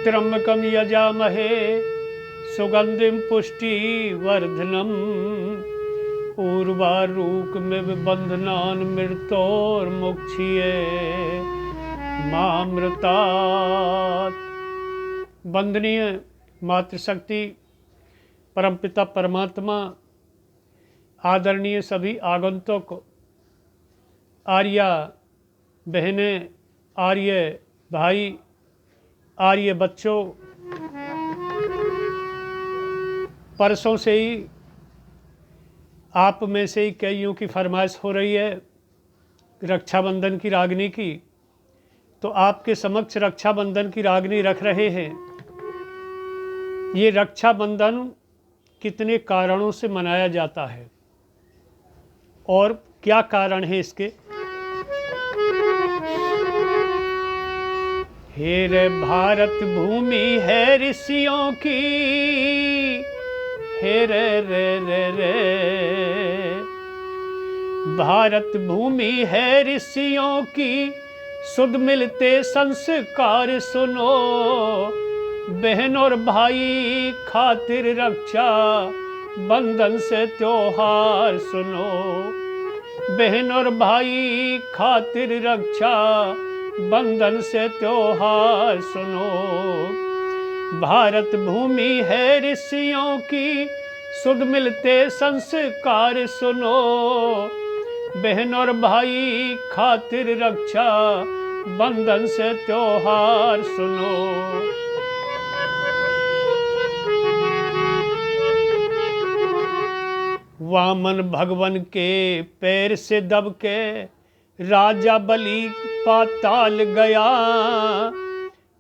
त्र्यंबकं यजामहे सुगंधिं पुष्टिवर्धनम् उर्वारुकमिव बन्धनान् मृत्योर्मुक्षीये मामृतात्। वंदनीय मातृशक्ति परमपिता परमात्मा, आदरणीय सभी आगंतुक आर्या बहनें, आर्य भाई, आर्य बच्चों, परसों से ही आप में से ही कईयों की फरमाइश हो रही है रक्षाबंधन की रागनी की, तो आपके समक्ष रक्षाबंधन की रागनी रख रहे हैं। ये रक्षाबंधन कितने कारणों से मनाया जाता है और क्या कारण है इसके? हे रे भारत भूमि है ऋषियों की, हे रे रे रे रे भारत भूमि है ऋषियों की, सुध मिलते संस्कार सुनो, बहन और भाई खातिर रक्षा बंधन से त्योहार सुनो, बहन और भाई खातिर रक्षा बंधन से त्योहार सुनो। भारत भूमि है ऋषियों की, सुध मिलते संस्कार सुनो, बहन और भाई खातिर रक्षा बंधन से त्योहार सुनो। वामन भगवान के पैर से दब के राजा बलि पाताल गया,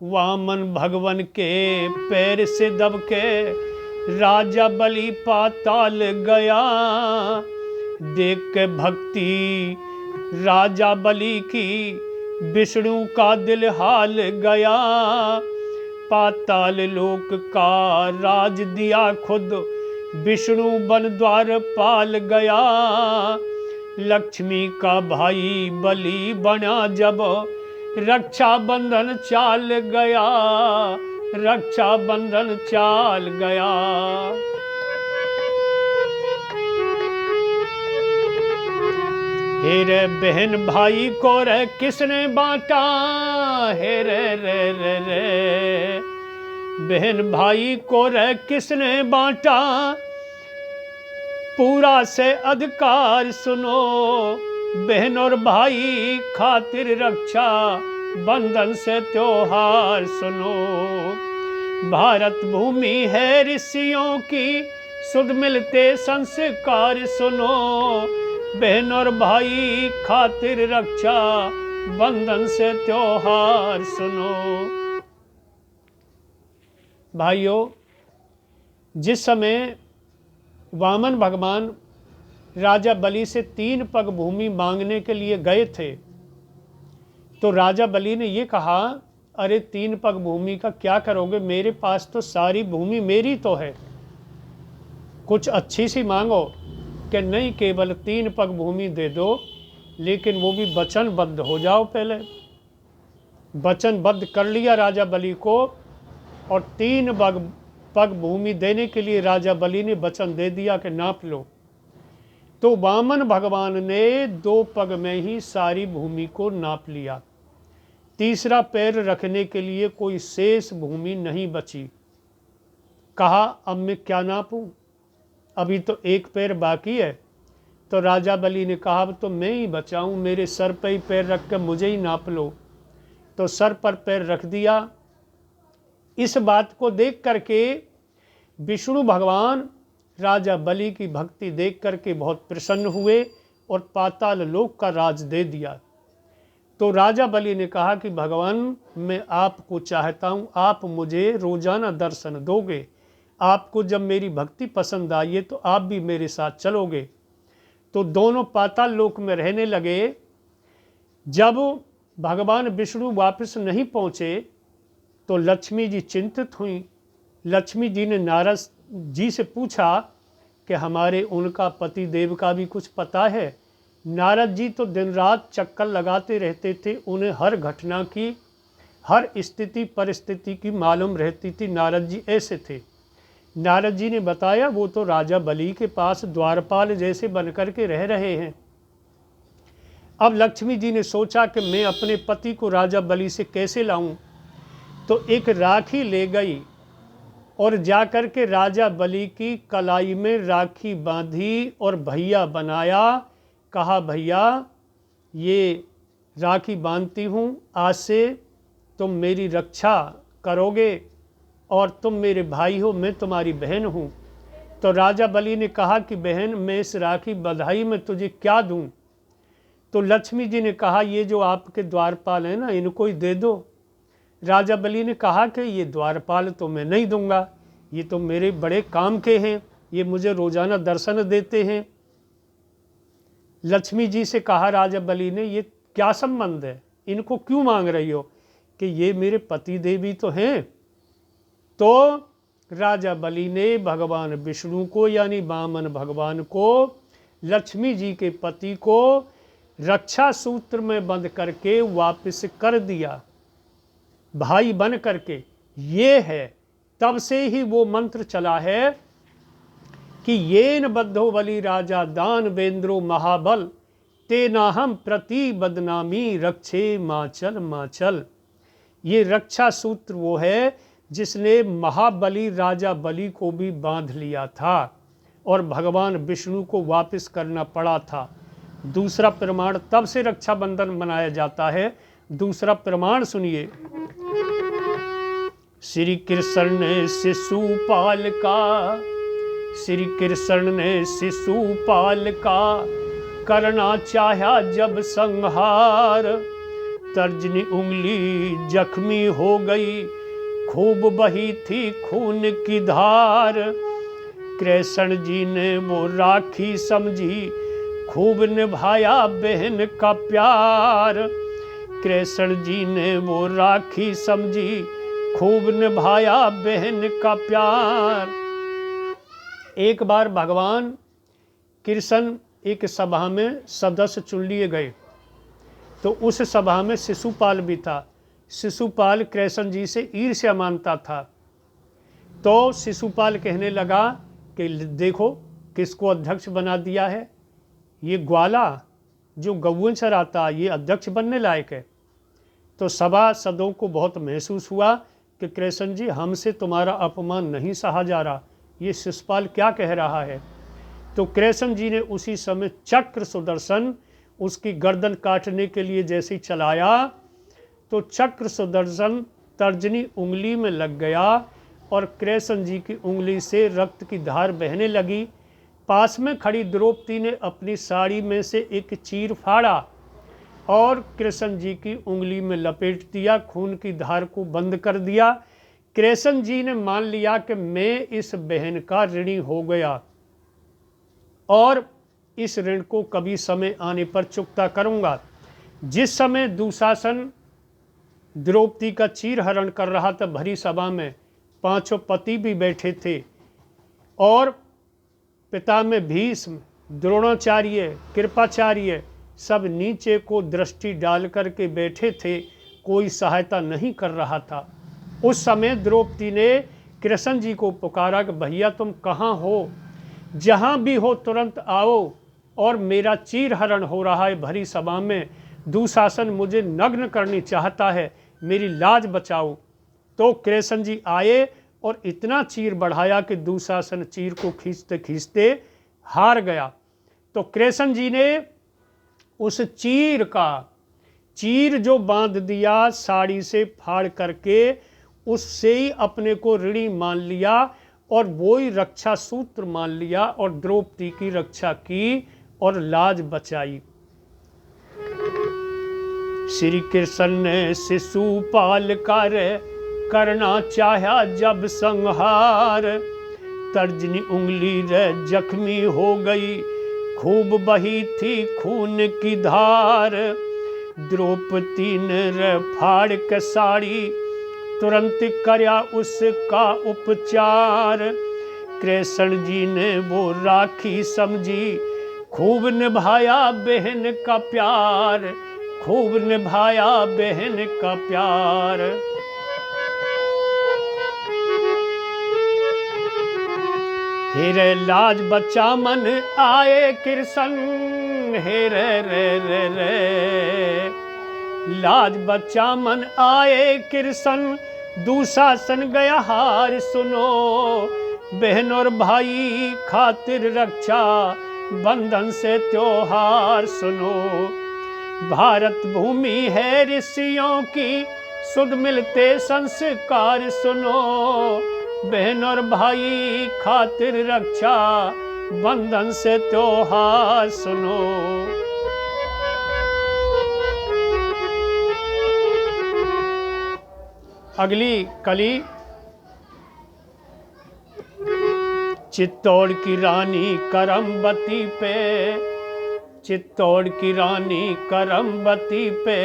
वामन भगवान के पैर से दब के राजा बलि पाताल गया, देख के भक्ति राजा बलि की विष्णु का दिल हाल गया, पाताल लोक का राज दिया खुद विष्णु वन द्वार पाल गया, लक्ष्मी का भाई बलि बना जब रक्षा बंधन चाल गया, रक्षा बंधन चाल गया। हे रे बहन भाई को रे किसने बांटा, हे रे रे रे रे बहन भाई को रे किसने बांटा, पूरा से अधिकार सुनो, बहन और भाई खातिर रक्षा बंधन से त्योहार सुनो। भारत भूमि है ऋषियों की, सुध मिलते संस्कार सुनो, बहन और भाई खातिर रक्षा बंधन से त्योहार सुनो। भाइयों, जिस समय वामन भगवान राजा बलि से 3 पग भूमि मांगने के लिए गए थे, तो राजा बलि ने ये कहा, अरे 3 पग भूमि का क्या करोगे, मेरे पास तो सारी भूमि मेरी तो है, कुछ अच्छी सी मांगो। कि नहीं, केवल 3 पग भूमि दे दो, लेकिन वो भी वचनबद्ध हो जाओ। पहले वचनबद्ध कर लिया राजा बलि को, और 3 पग भूमि देने के लिए राजा बलि ने वचन दे दिया कि नाप लो। तो वामन भगवान ने 2 पग में ही सारी भूमि को नाप लिया। तीसरा पैर रखने के लिए कोई शेष भूमि नहीं बची। कहा, अब मैं क्या नापूं, अभी तो 1 पैर बाकी है। तो राजा बलि ने कहा, अब तो मैं ही बचाऊं, मेरे सर पर ही पैर रख कर मुझे ही नाप लो। तो सर पर पैर रख दिया। इस बात को देख करके विष्णु भगवान राजा बलि की भक्ति देख करके बहुत प्रसन्न हुए और पाताल लोक का राज दे दिया। तो राजा बलि ने कहा कि भगवान, मैं आपको चाहता हूँ, आप मुझे रोजाना दर्शन दोगे, आपको जब मेरी भक्ति पसंद आई है तो आप भी मेरे साथ चलोगे। तो दोनों पाताल लोक में रहने लगे। जब भगवान विष्णु वापस नहीं पहुँचे तो लक्ष्मी जी चिंतित हुई। लक्ष्मी जी ने नारद जी से पूछा कि हमारे उनका पति देव का भी कुछ पता है। नारद जी तो दिन रात चक्कर लगाते रहते थे, उन्हें हर घटना की हर स्थिति परिस्थिति की मालूम रहती थी। नारद जी ऐसे थे। नारद जी ने बताया वो तो राजा बलि के पास द्वारपाल जैसे बनकर के रह रहे हैं। अब लक्ष्मी जी ने सोचा कि मैं अपने पति को राजा बलि से कैसे लाऊं, तो एक राखी ले गई और जाकर के राजा बलि की कलाई में राखी बांधी और भैया बनाया। कहा भैया ये राखी बांधती हूँ, आज से तुम मेरी रक्षा करोगे और तुम मेरे भाई हो, मैं तुम्हारी बहन हूँ। तो राजा बलि ने कहा कि बहन मैं इस राखी बधाई में तुझे क्या दूँ। तो लक्ष्मी जी ने कहा ये जो आपके द्वारपाल हैं ना, इनको ही दे दो। राजा बलि ने कहा कि ये द्वारपाल तो मैं नहीं दूंगा, ये तो मेरे बड़े काम के हैं, ये मुझे रोजाना दर्शन देते हैं। लक्ष्मी जी से कहा राजा बलि ने ये क्या संबंध है, इनको क्यों मांग रही हो, कि ये मेरे पति देवी तो हैं। तो राजा बलि ने भगवान विष्णु को यानी वामन भगवान को लक्ष्मी जी के पति को रक्षा सूत्र में बंद करके वापस कर दिया, भाई बन करके। ये है तब से ही वो मंत्र चला है कि येन बद्धो बलि राजा दान वेंद्रो महाबल तेनाहम प्रति बदनामी रक्षे माचल माचल। ये रक्षा सूत्र वो है जिसने महाबली राजा बलि को भी बांध लिया था और भगवान विष्णु को वापस करना पड़ा था। दूसरा प्रमाण तब से रक्षाबंधन मनाया जाता है। दूसरा प्रमाण सुनिए। श्री कृष्ण ने शिशुपाल का, श्री कृष्ण ने शिशुपाल का करना चाहा जब संहार, तर्जनी उंगली जख्मी हो गई, खूब बही थी खून की धार। कृष्ण जी ने वो राखी समझी, खूब निभाया बहन का प्यार। कृष्ण जी ने वो राखी समझी, खूब निभाया बहन का प्यार। एक बार भगवान कृष्ण एक सभा में सदस्य चुन लिए गए, तो उस सभा में शिशुपाल भी था। शिशुपाल कृष्ण जी से ईर्ष्या मानता था। तो शिशुपाल कहने लगा कि देखो किसको अध्यक्ष बना दिया है, ये ग्वाला जो गौएं चराता ये अध्यक्ष बनने लायक है। तो सभासदों को बहुत महसूस हुआ कि कृष्ण जी हमसे तुम्हारा अपमान नहीं सहा जा रहा, ये शिशुपाल क्या कह रहा है। तो कृष्ण जी ने उसी समय चक्र सुदर्शन उसकी गर्दन काटने के लिए जैसे ही चलाया, तो चक्र सुदर्शन तर्जनी उंगली में लग गया और कृष्ण जी की उंगली से रक्त की धार बहने लगी। पास में खड़ी द्रौपदी ने अपनी साड़ी में से एक चीर फाड़ा और कृष्ण जी की उंगली में लपेट दिया, खून की धार को बंद कर दिया। कृष्ण जी ने मान लिया कि मैं इस बहन का ऋणी हो गया और इस ऋण को कभी समय आने पर चुकता करूंगा। जिस समय दुशासन द्रौपदी का चीर हरण कर रहा था, भरी सभा में पांचों पति भी बैठे थे और पिता में भीष्म, द्रोणाचार्य, कृपाचार्य सब नीचे को दृष्टि डाल करके बैठे थे, कोई सहायता नहीं कर रहा था। उस समय द्रौपदी ने कृष्ण जी को पुकारा कि भैया तुम कहाँ हो, जहाँ भी हो तुरंत आओ, और मेरा चीर हरण हो रहा है भरी सभा में, दुशासन मुझे नग्न करनी चाहता है, मेरी लाज बचाओ। तो कृष्ण जी आए और इतना चीर बढ़ाया कि दुशासन चीर को खींचते खींचते हार गया। तो कृष्ण जी ने उस चीर जो बांध दिया साड़ी से फाड़ करके, उससे ही अपने को ऋणी मान लिया और वो ही रक्षा सूत्र मान लिया और द्रौपदी की रक्षा की और लाज बचाई। श्री कृष्ण ने शिशुपाल कार्य करना चाहा जब संहार, तर्जनी उंगली रे जख्मी हो गई, खूब बही थी खून की धार। द्रौपदी ने रे फाड़ के साड़ी, तुरंत करया उसका उपचार। कृष्ण जी ने वो राखी समझी, खूब निभाया बहन का प्यार। खूब निभाया बहन का प्यार। हेरे लाज बच्चा मन आए कृष्ण, हेरे रे रे रे लाज बच्चा मन आए कृष्ण, दुशासन गया हार सुनो, बहन और भाई खातिर रक्षा बंधन से त्योहार सुनो। भारत भूमि है ऋषियों की, सुध मिलते संस्कार सुनो, बहन और भाई खातिर रक्षा बंधन से त्योहार सुनो। अगली कली चित्तौड़ की रानी करमबती पे, चित्तौड़ की रानी करमबती पे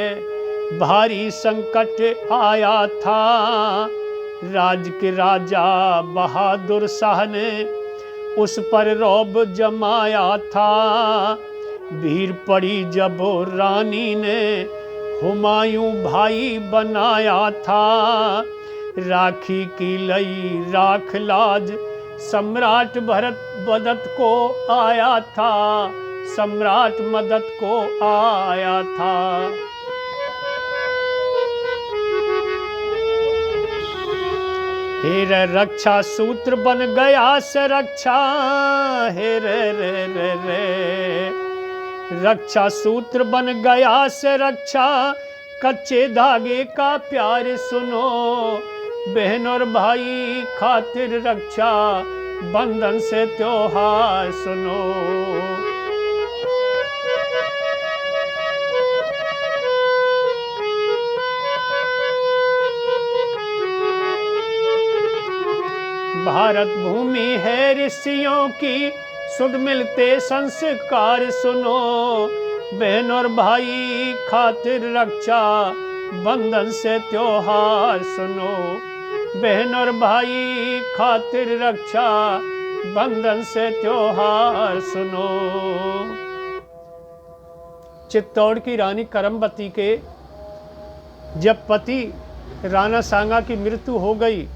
भारी संकट आया था, राज के राजा बहादुर शाह ने उस पर रौब जमाया था। भीड़ पड़ी जब रानी ने हुमायूं भाई बनाया था, राखी की लई राख लाज सम्राट भरत मदद को आया था, सम्राट मदद को आया था। हे रे रक्षा सूत्र बन गया से रक्षा, हे रे रे रे रे रक्षा सूत्र बन गया से रक्षा, कच्चे धागे का प्यार सुनो, बहन और भाई खातिर रक्षा बंधन से त्योहार सुनो। भारत भूमि है ऋषियों की, सुध मिलते संस्कार सुनो, बहन और भाई खातिर रक्षा बंधन से त्योहार सुनो, बहन और भाई खातिर रक्षा बंधन से त्योहार सुनो। चित्तौड़ की रानी करमबती के जब पति राणा सांगा की मृत्यु हो गई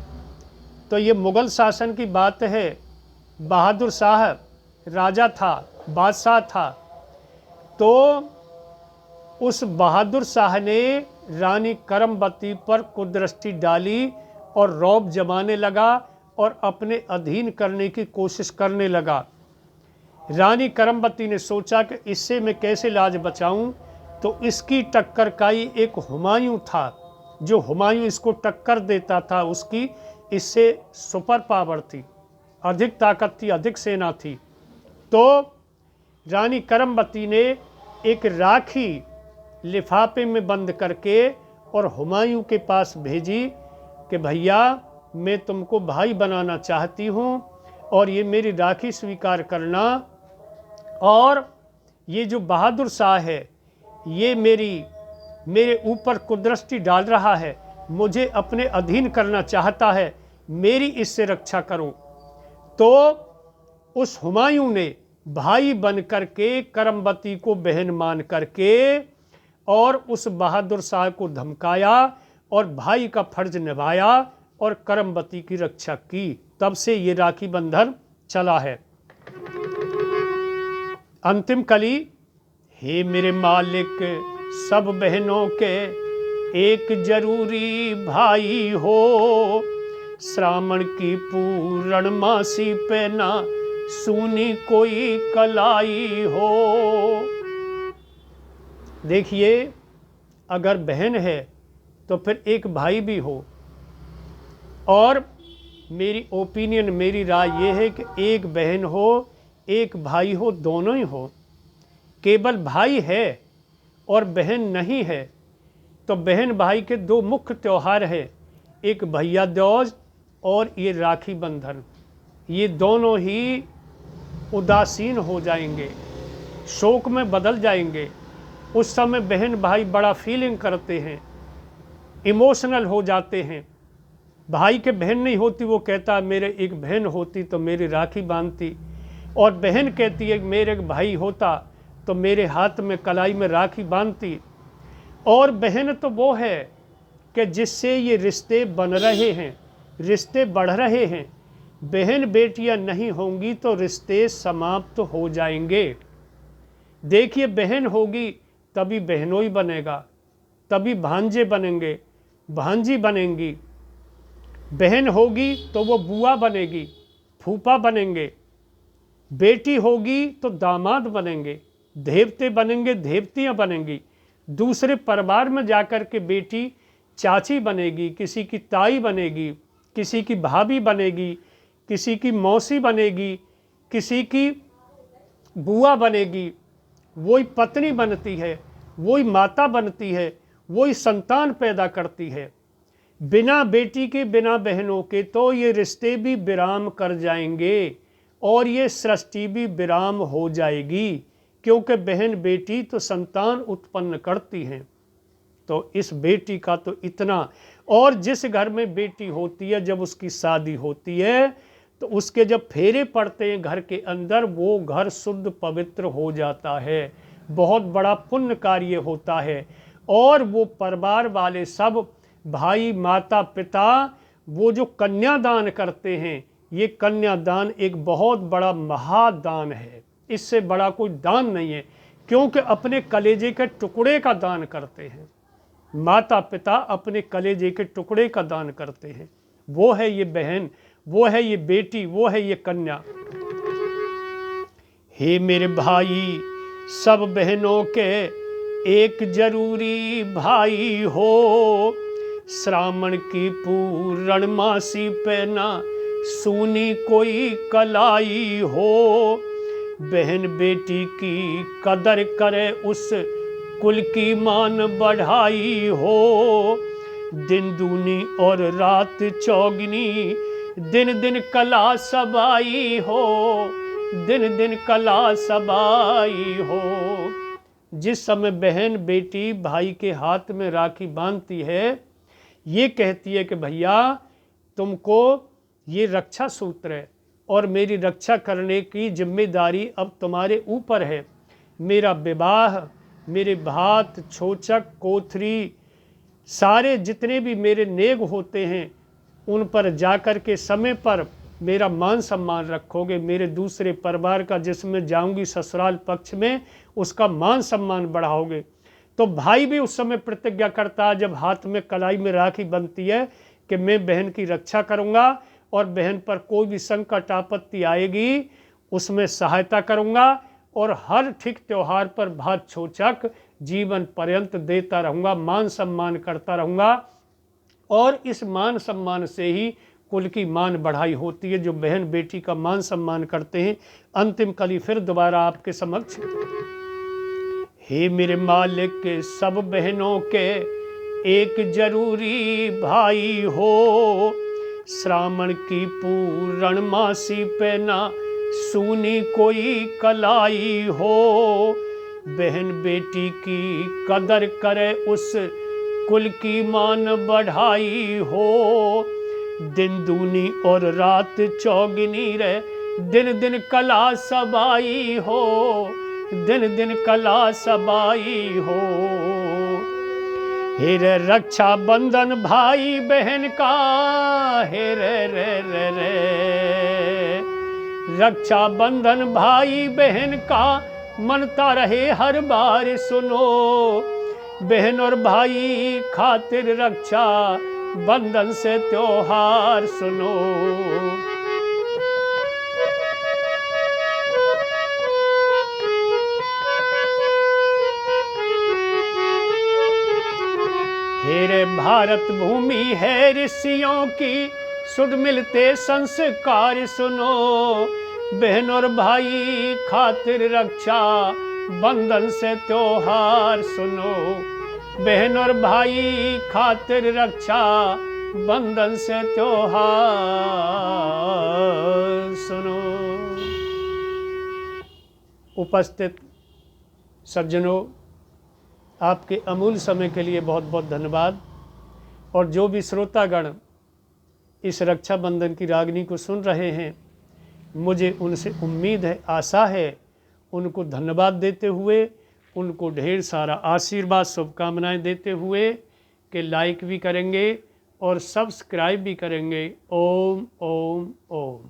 तो ये मुगल शासन की बात है। बहादुर शाह राजा था, बादशाह था, तो उस बहादुर शाह ने रानी करमबती पर कुदृष्टि डाली और रौब जमाने लगा और अपने अधीन करने की कोशिश करने लगा। रानी करमबती ने सोचा कि इससे मैं कैसे लाज बचाऊं, तो इसकी टक्कर का ही एक हुमायूं था, जो हुमायूं इसको टक्कर देता था, उसकी इससे सुपर पावर थी, अधिक ताकत थी, अधिक सेना थी। तो रानी करमबती ने एक राखी लिफाफे में बंद करके और हुमायूं के पास भेजी कि भैया मैं तुमको भाई बनाना चाहती हूँ और ये मेरी राखी स्वीकार करना, और ये जो बहादुर शाह है ये मेरे ऊपर कुदृष्टि डाल रहा है, मुझे अपने अधीन करना चाहता है, मेरी इससे रक्षा करो। तो उस हुमायूं ने भाई बन करके करमबती को बहन मान करके और उस बहादुर शाह को धमकाया और भाई का फर्ज निभाया और करमबती की रक्षा की। तब से ये राखी बंधन चला है। अंतिम कली, हे मेरे मालिक सब बहनों के एक जरूरी भाई हो, श्रावण की पूर्णमासी पे ना सुनी कोई कलाई हो। देखिए, अगर बहन है तो फिर एक भाई भी हो, और मेरी ओपिनियन, मेरी राय ये है कि एक बहन हो एक भाई हो, दोनों ही हो। केवल भाई है और बहन नहीं है तो बहन भाई के दो मुख्य त्यौहार हैं, एक भैया दूज और ये राखी बंधन। ये दोनों ही उदासीन हो जाएंगे, शोक में बदल जाएंगे। उस समय बहन भाई बड़ा फीलिंग करते हैं, इमोशनल हो जाते हैं। भाई के बहन नहीं होती, वो कहता मेरे एक बहन होती तो मेरी राखी बांधती, और बहन कहती है मेरे भाई होता तो मेरे हाथ में कलाई में राखी बांधती। और बहन तो वो है कि जिससे ये रिश्ते बन रहे हैं, रिश्ते बढ़ रहे हैं। बहन बेटियां नहीं होंगी तो रिश्ते समाप्त हो जाएंगे। देखिए, बहन होगी तभी बहनोई बनेगा, तभी भांजे बनेंगे, भांजी बनेंगी। बहन होगी तो वो बुआ बनेगी, फूफा बनेंगे। बेटी होगी तो दामाद बनेंगे, देवते बनेंगे, देवतियां बनेंगी। दूसरे परिवार में जाकर के बेटी चाची बनेगी, किसी की ताई बनेगी, किसी की भाभी बनेगी, किसी की मौसी बनेगी, किसी की बुआ बनेगी। वही पत्नी बनती है, वही माता बनती है, वही संतान पैदा करती है। बिना बेटी के, बिना बहनों के तो ये रिश्ते भी विराम कर जाएंगे और ये सृष्टि भी विराम हो जाएगी, क्योंकि बहन बेटी तो संतान उत्पन्न करती हैं। तो इस बेटी का तो इतना, और जिस घर में बेटी होती है, जब उसकी शादी होती है तो उसके जब फेरे पड़ते हैं घर के अंदर, वो घर शुद्ध पवित्र हो जाता है, बहुत बड़ा पुण्य कार्य होता है। और वो परिवार वाले सब, भाई, माता, पिता, वो जो कन्यादान करते हैं, ये कन्यादान एक बहुत बड़ा महादान है। इससे बड़ा कोई दान नहीं है, क्योंकि अपने कलेजे के टुकड़े का दान करते हैं। माता पिता अपने कलेजे के टुकड़े का दान करते हैं। वो है ये बहन, वो है ये बेटी, वो है ये कन्या। हे मेरे भाई, सब बहनों के एक जरूरी भाई हो। श्रावण की पूर्णमासी पे ना सूनी कोई कलाई हो। बहन बेटी की कदर करे, उस कुल की मान बढ़ाई हो। दिन दूनी और रात चौगनी, दिन दिन कला सबाई हो, दिन दिन कला सबाई हो। जिस समय बहन बेटी भाई के हाथ में राखी बांधती है, ये कहती है कि भैया तुमको ये रक्षा सूत्र है और मेरी रक्षा करने की जिम्मेदारी अब तुम्हारे ऊपर है। मेरा विवाह, मेरे भात, छोचक, कोथरी, सारे जितने भी मेरे नेग होते हैं, उन पर जाकर के समय पर मेरा मान सम्मान रखोगे। मेरे दूसरे परिवार का, जिसमें जाऊंगी ससुराल पक्ष में, उसका मान सम्मान बढ़ाओगे। तो भाई भी उस समय प्रतिज्ञा करता है, जब हाथ में कलाई में राखी बनती है, कि मैं बहन की रक्षा करूंगा और बहन पर कोई भी संकट आपत्ति आएगी उसमें सहायता करूंगा, और हर ठीक त्योहार पर भात छोचक जीवन पर्यंत देता रहूंगा, मान सम्मान करता रहूंगा। और इस मान सम्मान से ही कुल की मान बढ़ाई होती है। जो बहन बेटी का मान सम्मान करते हैं। अंतिम कली फिर दोबारा आपके समक्ष। हे मेरे मालिक के सब बहनों के एक जरूरी भाई हो। श्रावण की पूर्णमासी पे ना सूनी कोई कलाई हो। बहन बेटी की कदर करे, उस कुल की मान बढ़ाई हो। दिन दूनी और रात चौगनी रे, दिन दिन कला सबाई हो, दिन दिन कला सबाई हो। हे रे रक्षा बंधन भाई बहन का, हे रे रे रे रे रक्षा बंधन भाई बहन का, मनता रहे हर बार सुनो। बहन और भाई खातिर रक्षा बंधन से त्योहार सुनो। हे रे भारत भूमि है ऋषियों की, सुध मिलते संस्कार सुनो। बहन और भाई खातिर रक्षा बंधन से त्योहार सुनो। बहन और भाई खातिर रक्षा बंधन से त्योहार सुनो। उपस्थित सज्जनों, आपके अमूल्य समय के लिए बहुत बहुत धन्यवाद। और जो भी श्रोतागण इस रक्षाबंधन की रागनी को सुन रहे हैं, मुझे उनसे उम्मीद है, आशा है, उनको धन्यवाद देते हुए उनको ढेर सारा आशीर्वाद शुभकामनाएं देते हुए कि लाइक भी करेंगे और सब्सक्राइब भी करेंगे। ओम ओम ओम।